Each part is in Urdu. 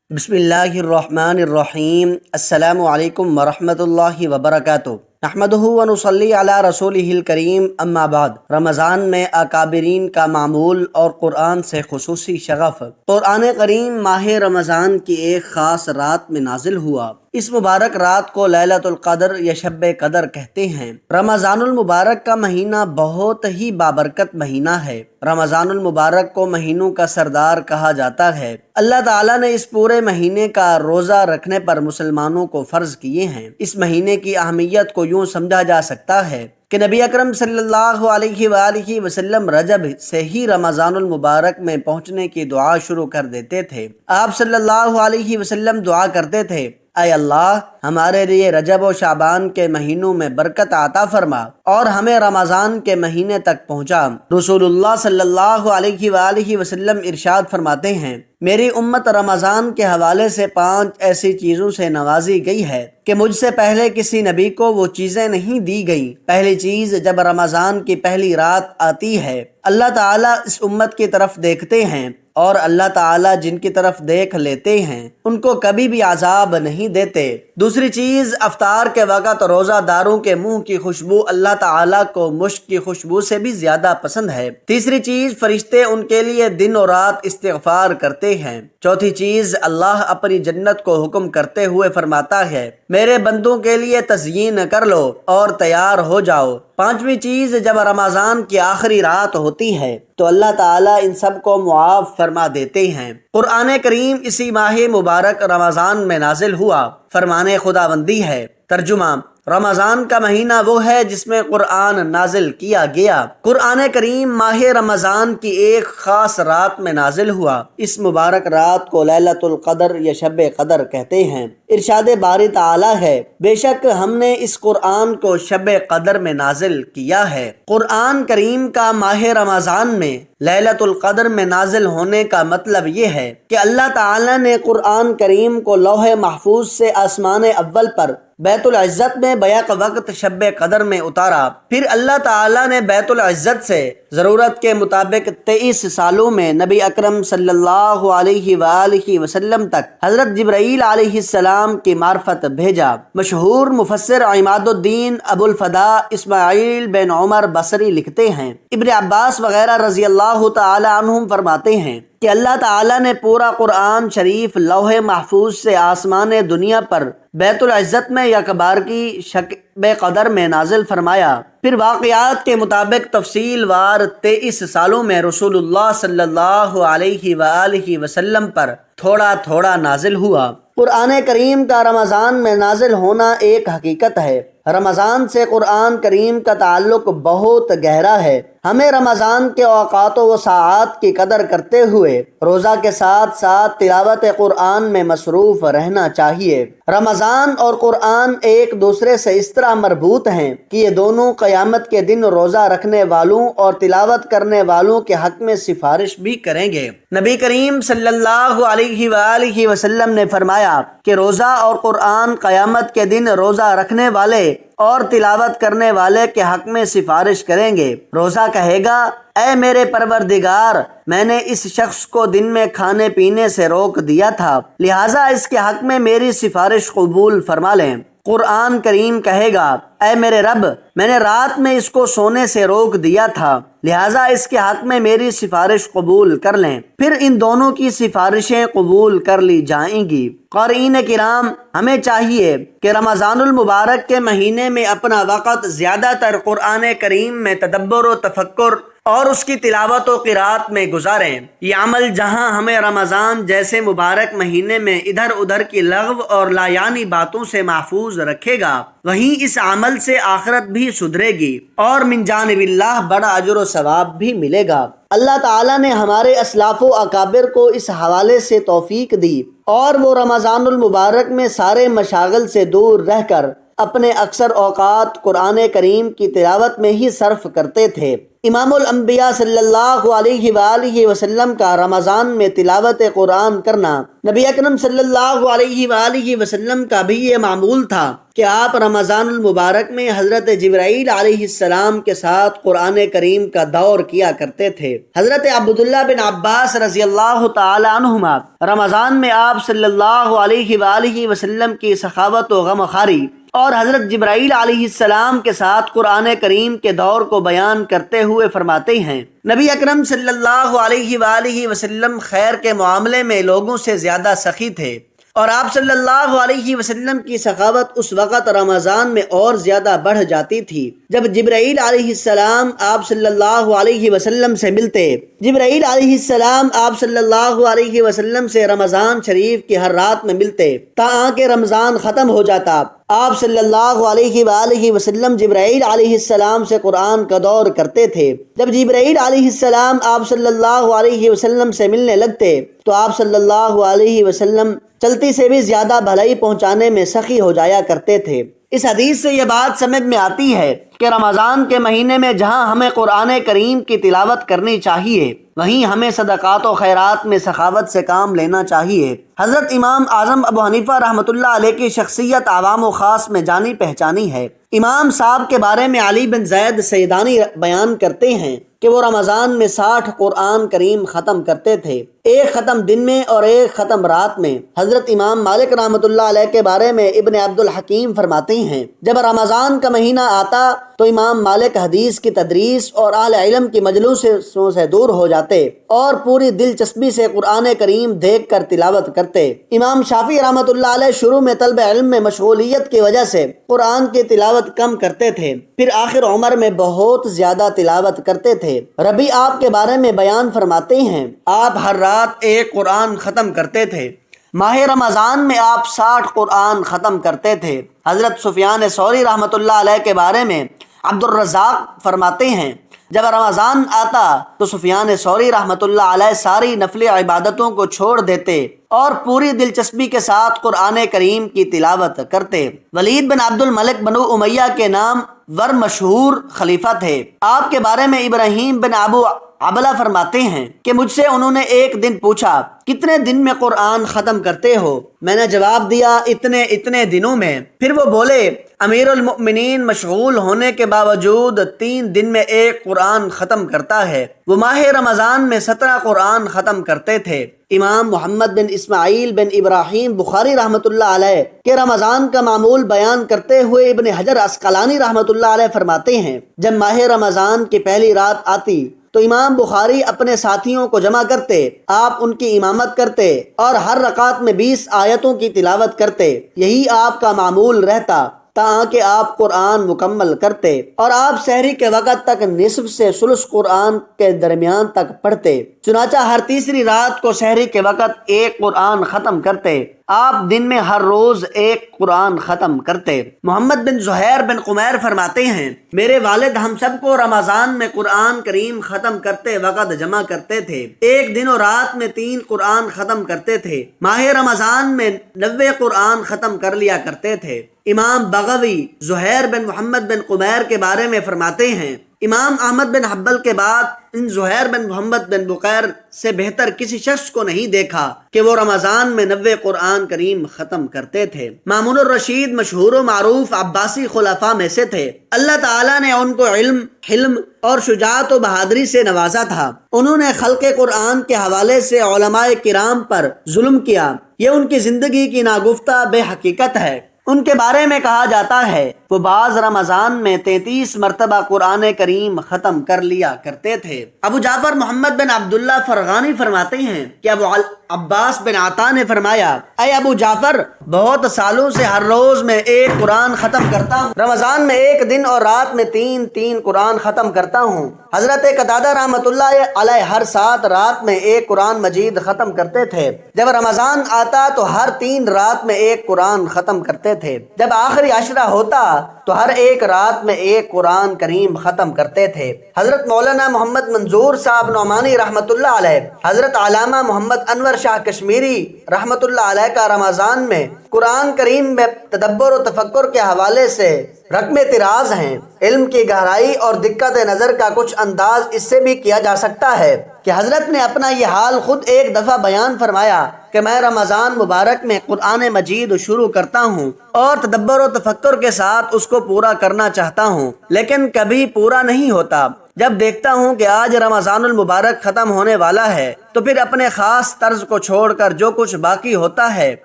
بسم اللہ الرحمن الرحیم۔ السلام علیکم ورحمۃ اللہ وبرکاتہ۔ نحمدہ ونصلی علی رسولہ الکریم، اما بعد۔ رمضان میں اکابرین کا معمول اور قرآن سے خصوصی شغف۔ قرآن کریم ماہ رمضان کی ایک خاص رات میں نازل ہوا۔ اس مبارک رات کو لیلۃ القدر یا شب قدر کہتے ہیں۔ رمضان المبارک کا مہینہ بہت ہی بابرکت مہینہ ہے۔ رمضان المبارک کو مہینوں کا سردار کہا جاتا ہے۔ اللہ تعالیٰ نے اس پورے مہینے کا روزہ رکھنے پر مسلمانوں کو فرض کیے ہیں۔ اس مہینے کی اہمیت کو یوں سمجھا جا سکتا ہے کہ نبی اکرم صلی اللہ علیہ وآلہ وسلم رجب سے ہی رمضان المبارک میں پہنچنے کی دعا شروع کر دیتے تھے۔ آپ صلی اللہ علیہ وسلم دعا کرتے تھے، اے اللہ، ہمارے لیے رجب و شعبان کے مہینوں میں برکت عطا فرما اور ہمیں رمضان کے مہینے تک پہنچا۔ رسول اللہ صلی اللہ علیہ وآلہ وسلم ارشاد فرماتے ہیں، میری امت رمضان کے حوالے سے 5 ایسی چیزوں سے نوازی گئی ہے کہ مجھ سے پہلے کسی نبی کو وہ چیزیں نہیں دی گئیں۔ پہلی چیز، جب رمضان کی پہلی رات آتی ہے، اللہ تعالیٰ اس امت کی طرف دیکھتے ہیں اور اللہ تعالیٰ جن کی طرف دیکھ لیتے ہیں ان کو کبھی بھی عذاب نہیں دیتے۔ دوسری چیز، افطار کے وقت روزہ داروں کے منہ کی خوشبو اللہ تعالیٰ کو مشک کی خوشبو سے بھی زیادہ پسند ہے۔ تیسری چیز، فرشتے ان کے لیے دن و رات استغفار کرتے ہیں۔ چوتھی چیز، اللہ اپنی جنت کو حکم کرتے ہوئے فرماتا ہے، میرے بندوں کے لیے تزیین کر لو اور تیار ہو جاؤ۔ پانچویں چیز، جب رمضان کی آخری رات ہوتی ہے تو اللہ تعالیٰ ان سب کو معاف فرما دیتے ہیں۔ قرآن کریم اسی ماہ مبارک رمضان میں نازل ہوا۔ فرمان خداوندی ہے۔ ترجمہ، رمضان کا مہینہ وہ ہے جس میں قرآن نازل کیا گیا۔ قرآن کریم ماہ رمضان کی ایک خاص رات میں نازل ہوا۔ اس مبارک رات کو لیلۃ القدر یا شب قدر کہتے ہیں۔ ارشاد باری تعالیٰ ہے، بے شک ہم نے اس قرآن کو شب قدر میں نازل کیا ہے۔ قرآن کریم کا ماہ رمضان میں لیلۃ القدر میں نازل ہونے کا مطلب یہ ہے کہ اللہ تعالیٰ نے قرآن کریم کو لوح محفوظ سے آسمان اول پر بیت العزت میں بیک وقت شب قدر میں اتارا۔ پھر اللہ تعالیٰ نے بیت العزت سے ضرورت کے مطابق 23 سالوں میں نبی اکرم صلی اللہ علیہ وآلہ وسلم تک حضرت جبرائیل علیہ السلام کی معرفت بھیجا۔ مشہور مفسر عماد الدین ابو الفداء اسماعیل بن عمر بصری لکھتے ہیں، ابن عباس وغیرہ رضی اللہ تعالی عنہم فرماتے ہیں کہ اللہ تعالیٰ نے پورا قرآن شریف لوح محفوظ سے آسمان دنیا پر بیت العزت میں یکبار کی شب قدر میں نازل فرمایا۔ پھر واقعات کے مطابق تفصیل وار 23 سالوں میں رسول اللہ صلی اللہ علیہ وآلہ وسلم پر تھوڑا تھوڑا نازل ہوا۔ قرآن کریم کا رمضان میں نازل ہونا ایک حقیقت ہے۔ رمضان سے قرآن کریم کا تعلق بہت گہرا ہے۔ ہمیں رمضان کے اوقات و ساعات کی قدر کرتے ہوئے روزہ کے ساتھ ساتھ تلاوت قرآن میں مصروف رہنا چاہیے۔ رمضان اور قرآن ایک دوسرے سے اس طرح مربوط ہیں کہ یہ دونوں قیامت کے دن روزہ رکھنے والوں اور تلاوت کرنے والوں کے حق میں سفارش بھی کریں گے۔ نبی کریم صلی اللہ علیہ وآلہ وسلم نے فرمایا کہ روزہ اور قرآن قیامت کے دن روزہ رکھنے والے اور تلاوت کرنے والے کے حق میں سفارش کریں گے۔ روزہ کہے گا، اے میرے پروردگار، میں نے اس شخص کو دن میں کھانے پینے سے روک دیا تھا، لہٰذا اس کے حق میں میری سفارش قبول فرما لیں۔ قرآن کریم کہے گا، اے میرے رب، میں نے رات میں اس کو سونے سے روک دیا تھا، لہٰذا اس کے حق میں میری سفارش قبول کر لیں۔ پھر ان دونوں کی سفارشیں قبول کر لی جائیں گی۔ قارئین کرام، ہمیں چاہیے کہ رمضان المبارک کے مہینے میں اپنا وقت زیادہ تر قرآن کریم میں تدبر و تفکر اور اس کی تلاوت و قرات میں گزاریں۔ یہ عمل جہاں ہمیں رمضان جیسے مبارک مہینے میں ادھر ادھر کی لغو اور لا یعنی باتوں سے محفوظ رکھے گا، وہیں اس عمل سے آخرت بھی سدھرے گی اور من جانب اللہ بڑا اجر و ثواب بھی ملے گا۔ اللہ تعالیٰ نے ہمارے اسلاف و اکابر کو اس حوالے سے توفیق دی اور وہ رمضان المبارک میں سارے مشاغل سے دور رہ کر اپنے اکثر اوقات قرآن کریم کی تلاوت میں ہی صرف کرتے تھے۔ امام الانبیاء صلی اللہ علیہ وآلہ وسلم کا رمضان میں تلاوت قرآن کرنا نبی اکرم صلی اللہ علیہ وآلہ وسلم کا بھی یہ معمول تھا کہ آپ رمضان المبارک میں حضرت جبرائیل علیہ السلام کے ساتھ قرآن کریم کا دور کیا کرتے تھے۔ حضرت عبداللہ بن عباس رضی اللہ تعالی عنہما رمضان میں آپ صلی اللہ علیہ وآلہ وسلم کی سخاوت و غمخواری اور حضرت جبرائیل علیہ السلام کے ساتھ قرآن کریم کے دور کو بیان کرتے ہوئے فرماتے ہیں، نبی اکرم صلی اللہ علیہ وآلہ وسلم خیر کے معاملے میں لوگوں سے زیادہ سخی تھے، اور آپ صلی اللہ علیہ وسلم کی سخاوت اس وقت رمضان میں اور زیادہ بڑھ جاتی تھی جب جبرائیل علیہ السلام آپ صلی اللہ علیہ وسلم سے ملتے۔ جبرائیل علیہ السلام آپ صلی اللہ علیہ وسلم سے رمضان شریف کی ہر رات میں ملتے تاکہ رمضان ختم ہو جاتا۔ آپ صلی اللہ علیہ وآلہ وسلم جبرائیل علیہ السلام سے قرآن کا دور کرتے تھے۔ جب جبرائیل علیہ السلام آپ صلی اللہ علیہ وسلم سے ملنے لگتے تو آپ صلی اللہ علیہ وسلم چلتی سے بھی زیادہ بھلائی پہنچانے میں سخی ہو جایا کرتے تھے۔ اس حدیث سے یہ بات سمجھ میں آتی ہے کہ رمضان کے مہینے میں جہاں ہمیں قرآن کریم کی تلاوت کرنی چاہیے وہیں ہمیں صدقات و خیرات میں سخاوت سے کام لینا چاہیے۔ حضرت امام اعظم ابو حنیفہ رحمۃ اللہ علیہ کی شخصیت عوام و خاص میں جانی پہچانی ہے۔ امام صاحب کے بارے میں علی بن زید سیدانی بیان کرتے ہیں کہ وہ رمضان میں 60 قرآن کریم ختم کرتے تھے، ایک ختم دن میں اور ایک ختم رات میں۔ حضرت امام مالک رحمۃ اللہ علیہ کے بارے میں ابن عبد الحکیم فرماتے ہیں، جب رمضان کا مہینہ آتا تو امام مالک حدیث کی تدریس اور اہل علم کی مجلسوں سے دور ہو جاتے اور پوری دلچسپی سے قرآن کریم دیکھ کر تلاوت کرتے۔ امام شافعی رحمۃ اللہ علیہ شروع میں طلب علم میں مشغولیت کی وجہ سے قرآن کی تلاوت کم کرتے تھے، پھر آخر عمر میں بہت زیادہ تلاوت کرتے تھے۔ ربی آپ کے بارے میں بیان فرماتے ہیں، آپ ہر رات ایک قرآن ختم کرتے تھے۔ ماہ رمضان میں آپ 60 قرآن ختم کرتے تھے۔ حضرت سفیان ثوری رحمۃ اللہ علیہ کے بارے میں عبد الرزاق فرماتے ہیں، جب رمضان آتا تو سفیان ثوری رحمۃ اللہ علیہ ساری نفلی عبادتوں کو چھوڑ دیتے اور پوری دلچسپی کے ساتھ قرآن کریم کی تلاوت کرتے۔ ولید بن عبد الملک بنو امیہ کے نام ور مشہور خلیفہ تھے۔ آپ کے بارے میں ابراہیم بن ابو عبلہ فرماتے ہیں کہ مجھ سے انہوں نے ایک دن پوچھا، کتنے دن میں قرآن ختم کرتے ہو؟ میں نے جواب دیا، اتنے دنوں میں۔ پھر وہ بولے، امیر المؤمنین مشغول ہونے کے باوجود 3 دن میں ایک قرآن ختم کرتا ہے۔ وہ ماہ رمضان میں 17 قرآن ختم کرتے تھے۔ امام محمد بن اسماعیل بن ابراہیم بخاری رحمۃ اللہ علیہ کے رمضان کا معمول بیان کرتے ہوئے ابن حجر عسقلانی رحمۃ اللہ علیہ فرماتے ہیں، جب ماہ رمضان کی پہلی رات آتی تو امام بخاری اپنے ساتھیوں کو جمع کرتے، آپ ان کی امامت کرتے اور ہر رکعت میں 20 آیتوں کی تلاوت کرتے۔ یہی آپ کا معمول رہتا تاکہ آپ قرآن مکمل کرتے، اور آپ سحری کے وقت تک نصف سے ثلث قرآن کے درمیان تک پڑھتے۔ چنانچہ ہر تیسری رات کو سحری کے وقت ایک قرآن ختم کرتے۔ آپ دن میں ہر روز ایک قرآن ختم کرتے۔ محمد بن زہیر بن قمیر فرماتے ہیں، میرے والد ہم سب کو رمضان میں قرآن کریم ختم کرتے وقت جمع کرتے تھے۔ ایک دن اور رات میں 3 قرآن ختم کرتے تھے۔ ماہ رمضان میں 90 قرآن ختم کر لیا کرتے تھے۔ امام بغوی زہیر بن محمد بن قمیر کے بارے میں فرماتے ہیں، امام احمد بن حنبل کے بعد ان زہیر بن محمد بن بقیر سے بہتر کسی شخص کو نہیں دیکھا کہ وہ رمضان میں 90 قرآن کریم ختم کرتے تھے۔ مامون الرشید مشہور و معروف عباسی خلفاء میں سے تھے۔ اللہ تعالیٰ نے ان کو علم، حلم اور شجاعت و بہادری سے نوازا تھا۔ انہوں نے خلق قرآن کے حوالے سے علماء کرام پر ظلم کیا، یہ ان کی زندگی کی ناگفتہ بے حقیقت ہے۔ ان کے بارے میں کہا جاتا ہے وہ بعض رمضان میں 33 مرتبہ قرآن کریم ختم کر لیا کرتے تھے۔ ابو جعفر محمد بن عبداللہ فرغانی فرماتے ہیں کہ ابو عباس بن عطا نے فرمایا، اے ابو جعفر، بہت سالوں سے ہر روز میں ایک قرآن ختم کرتا ہوں، رمضان میں ایک دن اور رات میں 3 قرآن ختم کرتا ہوں۔ حضرت قتادہ رحمۃ اللہ علیہ ہر 7 رات میں ایک قرآن مجید ختم کرتے تھے۔ جب رمضان آتا تو ہر 3 رات میں ایک قرآن ختم کرتے تھے۔ جب آخری عشرہ ہوتا تو ہر ایک رات میں ایک قرآن کریم ختم کرتے تھے۔ حضرت مولانا محمد منظور صاحب نعمانی رحمۃ اللہ علیہ، حضرت علامہ محمد انور شاہ کشمیری رحمۃ اللہ علیہ کا رمضان میں قرآن کریم میں تدبر و تفکر کے حوالے سے رقم طراز ہیں۔ علم کی گہرائی اور دقت نظر کا کچھ انداز اس سے بھی کیا جا سکتا ہے کہ حضرت نے اپنا یہ حال خود ایک دفعہ بیان فرمایا کہ میں رمضان مبارک میں قرآن مجید شروع کرتا ہوں اور تدبر و تفکر کے ساتھ اس کو پورا کرنا چاہتا ہوں، لیکن کبھی پورا نہیں ہوتا۔ جب دیکھتا ہوں کہ آج رمضان المبارک ختم ہونے والا ہے تو پھر اپنے خاص طرز کو چھوڑ کر جو کچھ باقی ہوتا ہے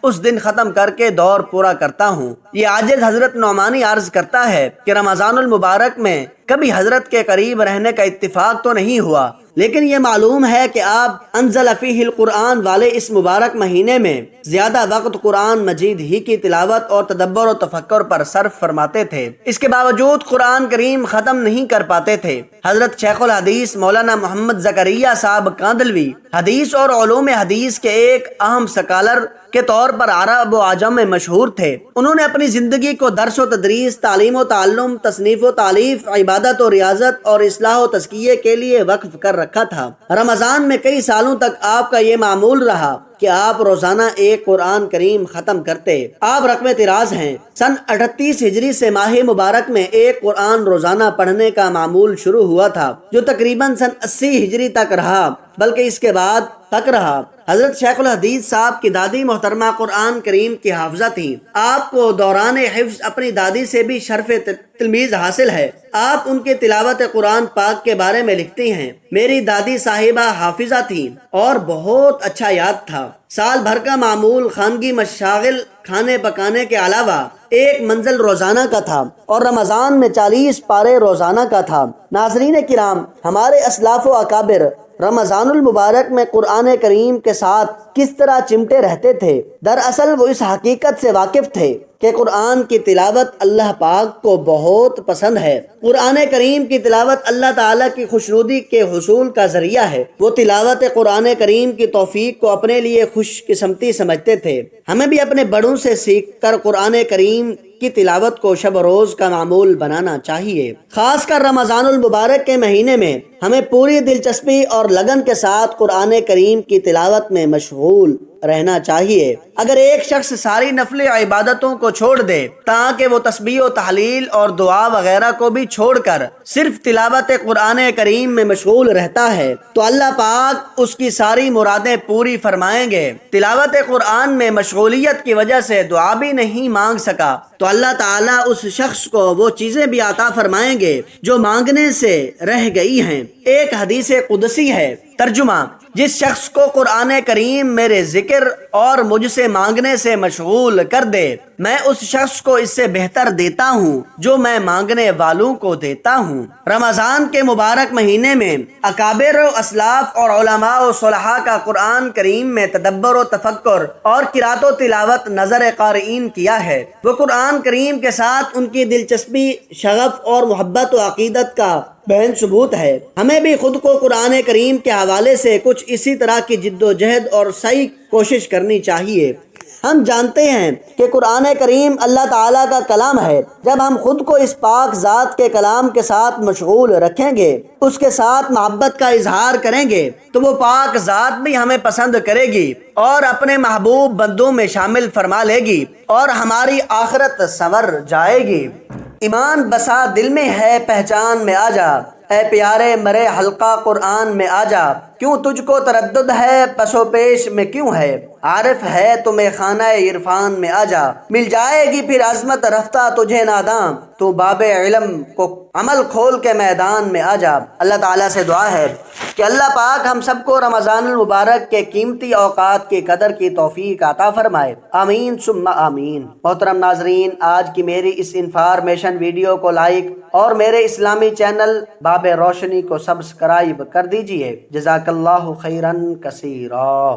اس دن ختم کر کے دور پورا کرتا ہوں۔ یہ عاجز حضرت نعمانی عرض کرتا ہے کہ رمضان المبارک میں کبھی حضرت کے قریب رہنے کا اتفاق تو نہیں ہوا، لیکن یہ معلوم ہے کہ آپ انزل فیہ القرآن والے اس مبارک مہینے میں زیادہ وقت قرآن مجید ہی کی تلاوت اور تدبر و تفکر پر صرف فرماتے تھے۔ اس کے باوجود قرآن کریم ختم نہیں کر پاتے تھے۔ حضرت شیخ الحدیث مولانا محمد زکریا صاحب کاندلوی حدیث اور علوم حدیث کے ایک اہم سکالر کے طور پر عرب و عجم میں مشہور تھے۔ انہوں نے اپنی زندگی کو درس و تدریس، تعلیم و تعلم، تصنیف و تالیف، عبادت و ریاضت اور اصلاح و تزکیے کے لیے وقف کر رکھا تھا۔ رمضان میں کئی سالوں تک آپ کا یہ معمول رہا کہ آپ روزانہ ایک قرآن کریم ختم کرتے۔ آپ رقم طراز ہیں۔ سن 38 ہجری سے ماہ مبارک میں ایک قرآن روزانہ پڑھنے کا معمول شروع ہوا تھا جو تقریباً سن 80 ہجری تک رہا، بلکہ اس کے بعد تک رہا۔ حضرت شیخ الحدیث صاحب کی دادی محترمہ قرآن کریم کی حافظہ تھیں۔ آپ کو دوران حفظ اپنی دادی سے بھی شرف تلمیذ حاصل ہے۔ آپ ان کی تلاوت قرآن پاک کے بارے میں لکھتی ہیں، میری دادی صاحبہ حافظہ تھیں اور بہت اچھا یاد تھا۔ سال بھر کا معمول خانگی مشاغل، کھانے پکانے کے علاوہ ایک منزل روزانہ کا تھا اور رمضان میں 40 پارے روزانہ کا تھا۔ ناظرین کرام، ہمارے اسلاف و اکابر رمضان المبارک میں قرآن کریم کے ساتھ کس طرح چمٹے رہتے تھے؟ دراصل وہ اس حقیقت سے واقف تھے کہ قرآن کی تلاوت اللہ پاک کو بہت پسند ہے۔ قرآن کریم کی تلاوت اللہ تعالیٰ کی خوشنودی کے حصول کا ذریعہ ہے۔ وہ تلاوت قرآن کریم کی توفیق کو اپنے لیے خوش قسمتی سمجھتے تھے۔ ہمیں بھی اپنے بڑوں سے سیکھ کر قرآن کریم کی تلاوت کو شب و روز کا معمول بنانا چاہیے۔ خاص کر رمضان المبارک کے مہینے میں ہمیں پوری دلچسپی اور لگن کے ساتھ قرآن کریم کی تلاوت میں مشغول رہنا چاہیے۔ اگر ایک شخص ساری نفل عبادتوں کو چھوڑ دے تاکہ وہ تسبیح و تحلیل اور دعا وغیرہ کو بھی چھوڑ کر صرف تلاوت قرآن کریم میں مشغول رہتا ہے تو اللہ پاک اس کی ساری مرادیں پوری فرمائیں گے۔ تلاوت قرآن میں مشغولیت کی وجہ سے دعا بھی نہیں مانگ سکا تو اللہ تعالیٰ اس شخص کو وہ چیزیں بھی عطا فرمائیں گے جو مانگنے سے رہ گئی ہیں۔ ایک حدیث قدسی ہے، ترجمہ: جس شخص کو قرآن کریم میرے ذکر اور مجھ سے مانگنے سے مشغول کر دے میں اس شخص کو اس سے بہتر دیتا ہوں جو میں مانگنے والوں کو دیتا ہوں۔ رمضان کے مبارک مہینے میں اکابر و اسلاف اور علماء و صلحاء کا قرآن کریم میں تدبر و تفکر اور قرات و تلاوت نظر قارئین کیا ہے۔ وہ قرآن کریم کے ساتھ ان کی دلچسپی، شغف اور محبت و عقیدت کا بہن ثبوت ہے۔ ہمیں بھی خود کو قرآن کریم کے حوالے سے کچھ اسی طرح کی جد و جہد اور سعی کوشش کرنی چاہیے۔ ہم جانتے ہیں کہ قرآن کریم اللہ تعالیٰ کا کلام ہے۔ جب ہم خود کو اس پاک ذات کے کلام کے ساتھ مشغول رکھیں گے، اس کے ساتھ محبت کا اظہار کریں گے تو وہ پاک ذات بھی ہمیں پسند کرے گی اور اپنے محبوب بندوں میں شامل فرما لے گی اور ہماری آخرت سنور جائے گی۔ ایمان بسا دل میں ہے، پہچان میں آ جا، اے پیارے مرے حلقہ قرآن میں آ جا۔ کیوں تجھ کو تردد ہے، پس و پیش میں کیوں ہے؟ عارف ہے تمہیں خانہ عرفان میں آ جا، مل جائے گی پھر عظمت رفتہ تجھے ناداں، تو باب علم کو عمل کھول کے میدان میں آ جا۔ اللہ تعالیٰ سے دعا ہے کہ اللہ پاک ہم سب کو رمضان المبارک کے قیمتی اوقات کی قدر کی توفیق عطا فرمائے، آمین ثم آمین۔ محترم ناظرین، آج کی میری اس انفارمیشن ویڈیو کو لائک اور میرے اسلامی چینل باب روشنی کو سبسکرائب کر دیجئے۔ جزاک اللہ خیرن کثیرا۔